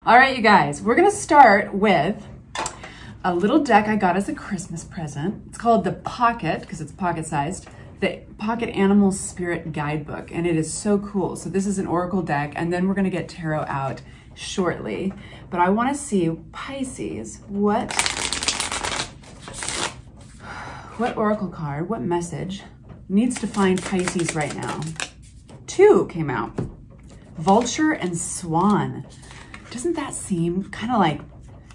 All right, you guys, we're gonna start with a little deck I got as a Christmas present. It's called the Pocket, because it's pocket-sized, the Pocket Animal Spirit Guidebook, and it is so cool. So this is an oracle deck, and then we're gonna get tarot out shortly. But I wanna see, Pisces, what oracle card, what message needs to find Pisces right now? Two came out, Vulture and Swan. Doesn't that seem kind of like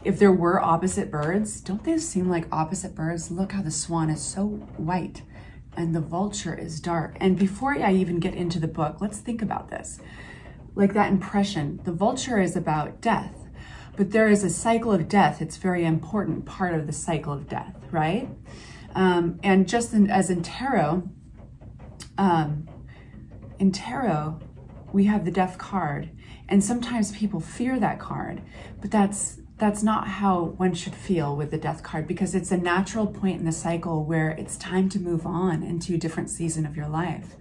if there were opposite birds? Don't they seem like opposite birds? Look how the swan is so white and the vulture is dark. And before I even get into the book, let's think about this. Like that impression, the vulture is about death, but there is a cycle of death. It's a very important part of the cycle of death, right? And just as in tarot, we have the Death card, and sometimes people fear that card, but that's not how one should feel with the Death card, because it's a natural point in the cycle where it's time to move on into a different season of your life.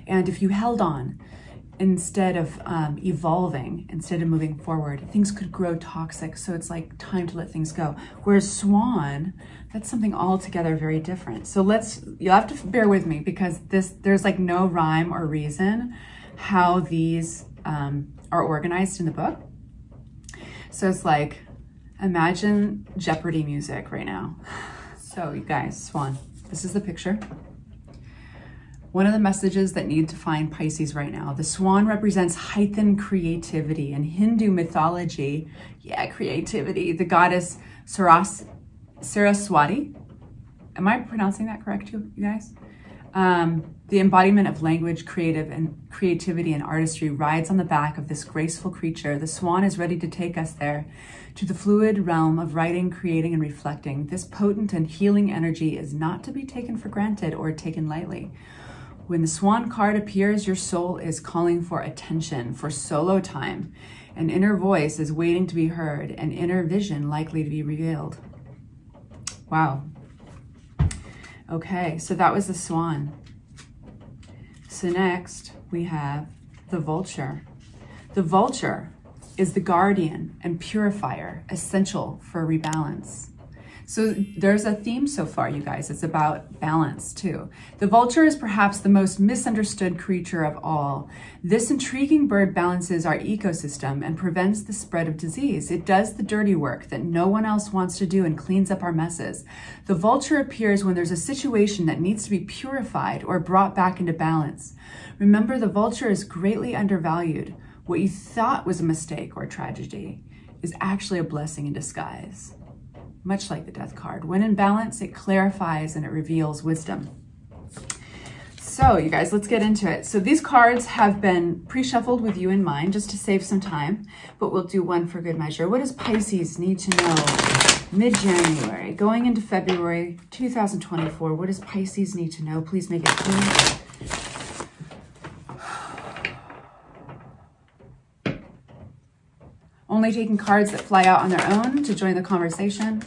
And if you held on instead of evolving, instead of moving forward, things could grow toxic. So it's like time to let things go. Whereas Swan, that's something altogether very different. So you'll have to bear with me, because there's like no rhyme or reason how these are organized in the book. So it's like, imagine Jeopardy music right now. So you guys, Swan, this is the picture. One of the messages that need to find Pisces right now. The swan represents heightened creativity. In Hindu mythology, creativity, the goddess Saraswati. Am I pronouncing that correct, you guys? The embodiment of language, creativity and artistry rides on the back of this graceful creature. The swan is ready to take us there, to the fluid realm of writing, creating, and reflecting. This potent and healing energy is not to be taken for granted or taken lightly. When the swan card appears, your soul is calling for attention, for solo time. An inner voice is waiting to be heard, an inner vision likely to be revealed. Wow. Okay, so that was the swan. So next we have the vulture. The vulture is the guardian and purifier, essential for rebalance. So there's a theme so far, you guys. It's about balance too. The vulture is perhaps the most misunderstood creature of all. This intriguing bird balances our ecosystem and prevents the spread of disease. It does the dirty work that no one else wants to do and cleans up our messes. The vulture appears when there's a situation that needs to be purified or brought back into balance. Remember, the vulture is greatly undervalued. What you thought was a mistake or tragedy is actually a blessing in disguise. Much like the Death card. When in balance, it clarifies and it reveals wisdom. So you guys, let's get into it. So these cards have been pre-shuffled with you in mind, just to save some time, but we'll do one for good measure. What does Pisces need to know mid-January, going into February 2024? What does Pisces need to know? Please make it clear. Only taking cards that fly out on their own to join the conversation.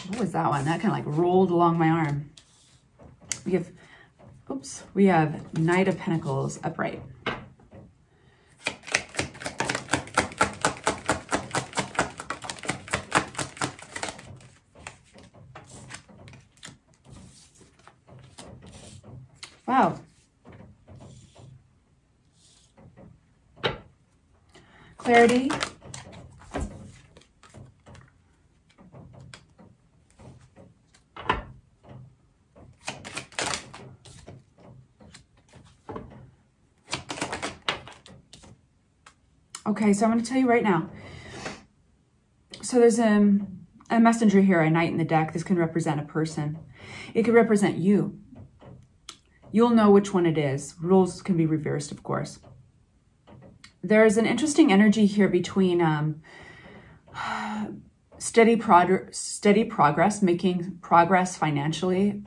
What was that one? That kind of like rolled along my arm. We have Knight of Pentacles upright. Wow. Clarity. Okay, so I'm going to tell you right now. So there's a messenger here, a knight in the deck. This can represent a person. It could represent you. You'll know which one it is. Rules can be reversed, of course. There's an interesting energy here between steady progress, making progress financially,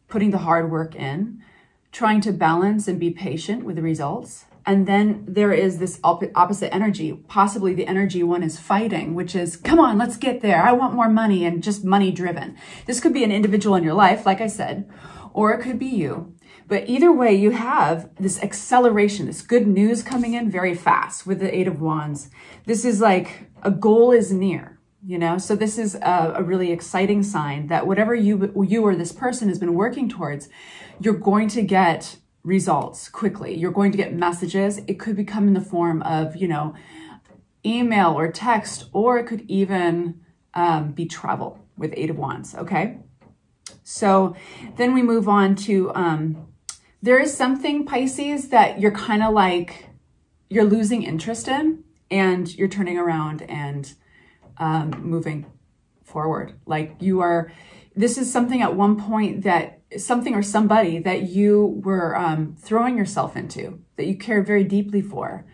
putting the hard work in, trying to balance and be patient with the results. And then there is this opposite energy, possibly the energy one is fighting, which is, come on, let's get there. I want more money, and just money driven. This could be an individual in your life, like I said, or it could be you. But either way, you have this acceleration, this good news coming in very fast with the Eight of Wands. This is like a goal is near, you know? So this is a really exciting sign that whatever you or this person has been working towards, you're going to get results quickly. You're going to get messages. It could come in the form of, you know, email or text, or it could even be travel with Eight of Wands, okay? So then we move on to, there is something, Pisces, that you're kind of like, you're losing interest in, and you're turning around and moving forward. Like you are, this is something at one point that something or somebody that you were throwing yourself into, that you cared very deeply for,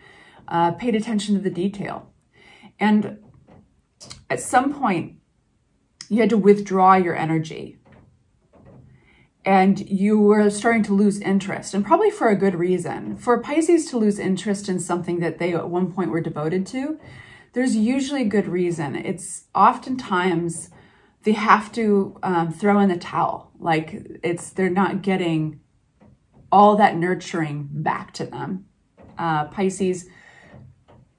paid attention to the detail. And at some point, you had to withdraw your energy. And you were starting to lose interest, and probably for a good reason. For Pisces to lose interest in something that they at one point were devoted to, there's usually a good reason. It's oftentimes they have to throw in the towel. Like they're not getting all that nurturing back to them. Pisces,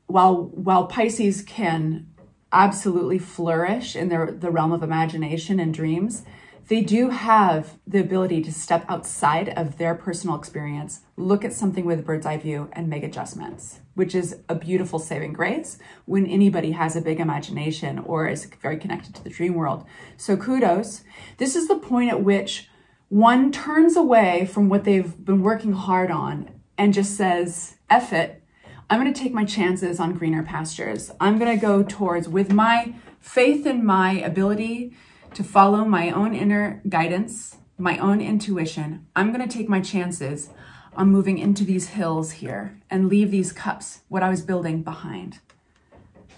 while Pisces can absolutely flourish in the realm of imagination and dreams, they do have the ability to step outside of their personal experience, look at something with a bird's eye view, and make adjustments, which is a beautiful saving grace when anybody has a big imagination or is very connected to the dream world. So kudos. This is the point at which one turns away from what they've been working hard on and just says, F it. I'm going to take my chances on greener pastures. I'm going to go towards, with my faith in my ability to follow my own inner guidance, my own intuition, I'm going to take my chances on moving into these hills here and leave these cups, what I was building, behind.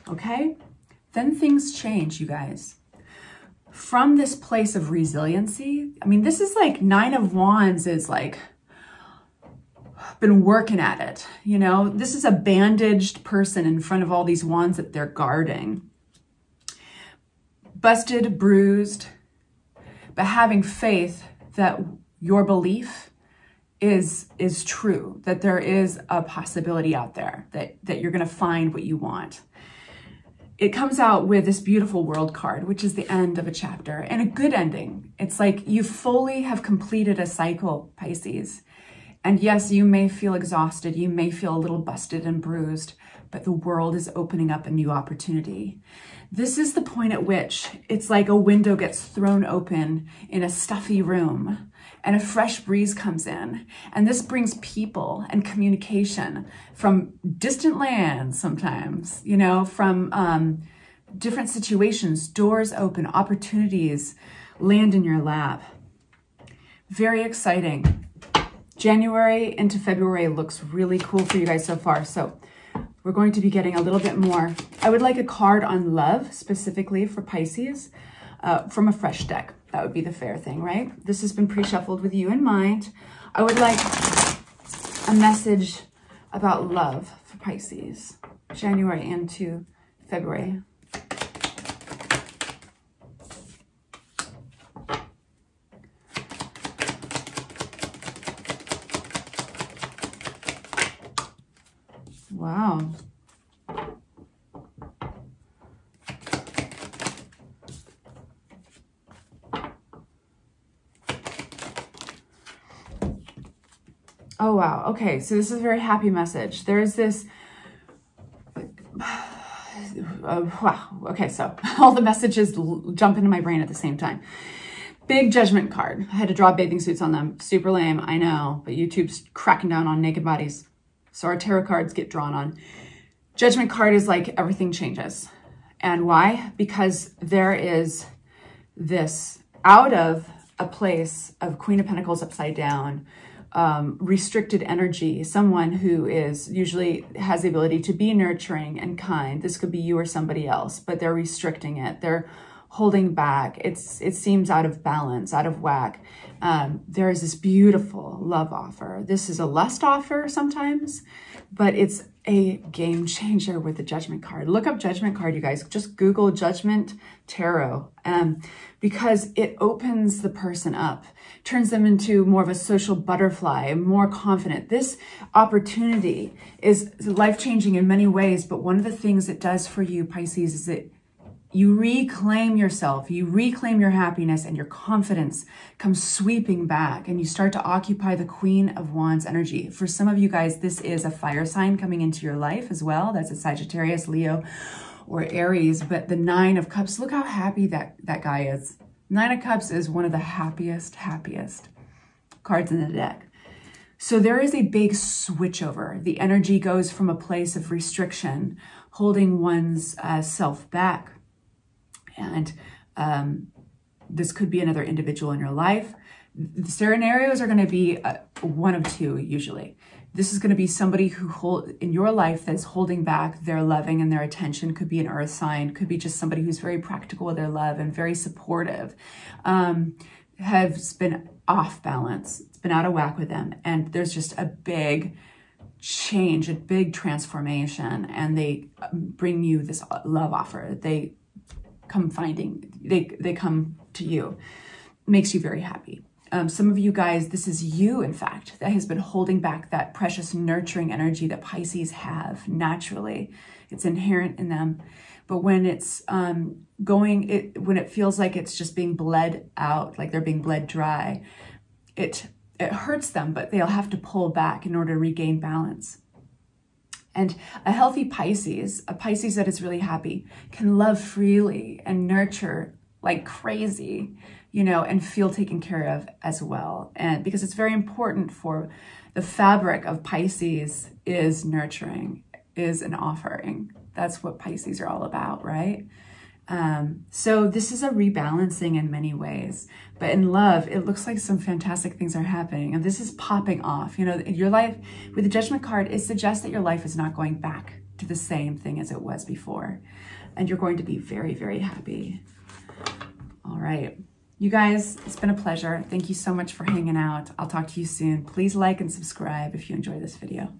Okay? Then things change, you guys. From this place of resiliency, I mean, this is like Nine of Wands is like, been working at it, you know? This is a bandaged person in front of all these wands that they're guarding. Busted, bruised, but having faith that your belief is true, that there is a possibility out there, that you're going to find what you want. It comes out with this beautiful World card, which is the end of a chapter, and a good ending. It's like you fully have completed a cycle, Pisces. And yes, you may feel exhausted, you may feel a little busted and bruised, but the world is opening up a new opportunity. This is the point at which it's like a window gets thrown open in a stuffy room and a fresh breeze comes in. And this brings people and communication from distant lands sometimes, you know, from different situations. Doors open, opportunities land in your lap. Very exciting. January into February looks really cool for you guys so far. So we're going to be getting a little bit more. I would like a card on love, specifically for Pisces, from a fresh deck. That would be the fair thing, right? This has been pre-shuffled with you in mind. I would like a message about love for Pisces, January into February. Wow. Oh, wow. Okay, so this is a very happy message. There is this, wow. Okay, so all the messages jump into my brain at the same time. Big judgment card. I had to draw bathing suits on them. Super lame, I know, but YouTube's cracking down on naked bodies. So our tarot cards get drawn on. Judgment card is like everything changes. And why? Because there is this out of a place of Queen of Pentacles upside down, restricted energy, someone who is usually has the ability to be nurturing and kind. This could be you or somebody else, but they're restricting it. They're holding back. It seems out of balance, out of whack. There is this beautiful love offer. This is a lust offer sometimes, but it's a game changer with the Judgment card. Look up Judgment card, you guys. Just Google Judgment Tarot, because it opens the person up, turns them into more of a social butterfly, more confident. This opportunity is life-changing in many ways, but one of the things it does for you, Pisces, is that you reclaim yourself, you reclaim your happiness, and your confidence comes sweeping back, and you start to occupy the Queen of Wands energy. For some of you guys, this is a fire sign coming into your life as well. That's a Sagittarius, Leo, or Aries. But the Nine of Cups, look how happy that guy is. Nine of Cups is one of the happiest cards in the deck. So there is a big switchover. The energy goes from a place of restriction, holding one's self back. And this could be another individual in your life. The scenarios are going to be one of two usually. This is going to be somebody who in your life that's holding back their loving and their attention. Could be an earth sign, could be just somebody who's very practical with their love and very supportive. Has been off balance. It's been out of whack with them. And there's just a big change, a big transformation. And they bring you this love offer. They come to you. Makes you very happy. Some of you guys, this is you, in fact, that has been holding back that precious nurturing energy that Pisces have naturally. It's inherent in them. But when it's when it feels like it's just being bled out, like they're being bled dry, it hurts them, but they'll have to pull back in order to regain balance. And a healthy Pisces, a Pisces that is really happy, can love freely and nurture like crazy, you know, and feel taken care of as well. And because it's very important for the fabric of Pisces is nurturing, is an offering. That's what Pisces are all about, right? So this is a rebalancing in many ways, but in love, it looks like some fantastic things are happening, and this is popping off. You know, in your life with the Judgment card, it suggests that your life is not going back to the same thing as it was before, and you're going to be very, very happy. All right, you guys, it's been a pleasure. Thank you so much for hanging out. I'll talk to you soon. Please like and subscribe if you enjoy this video.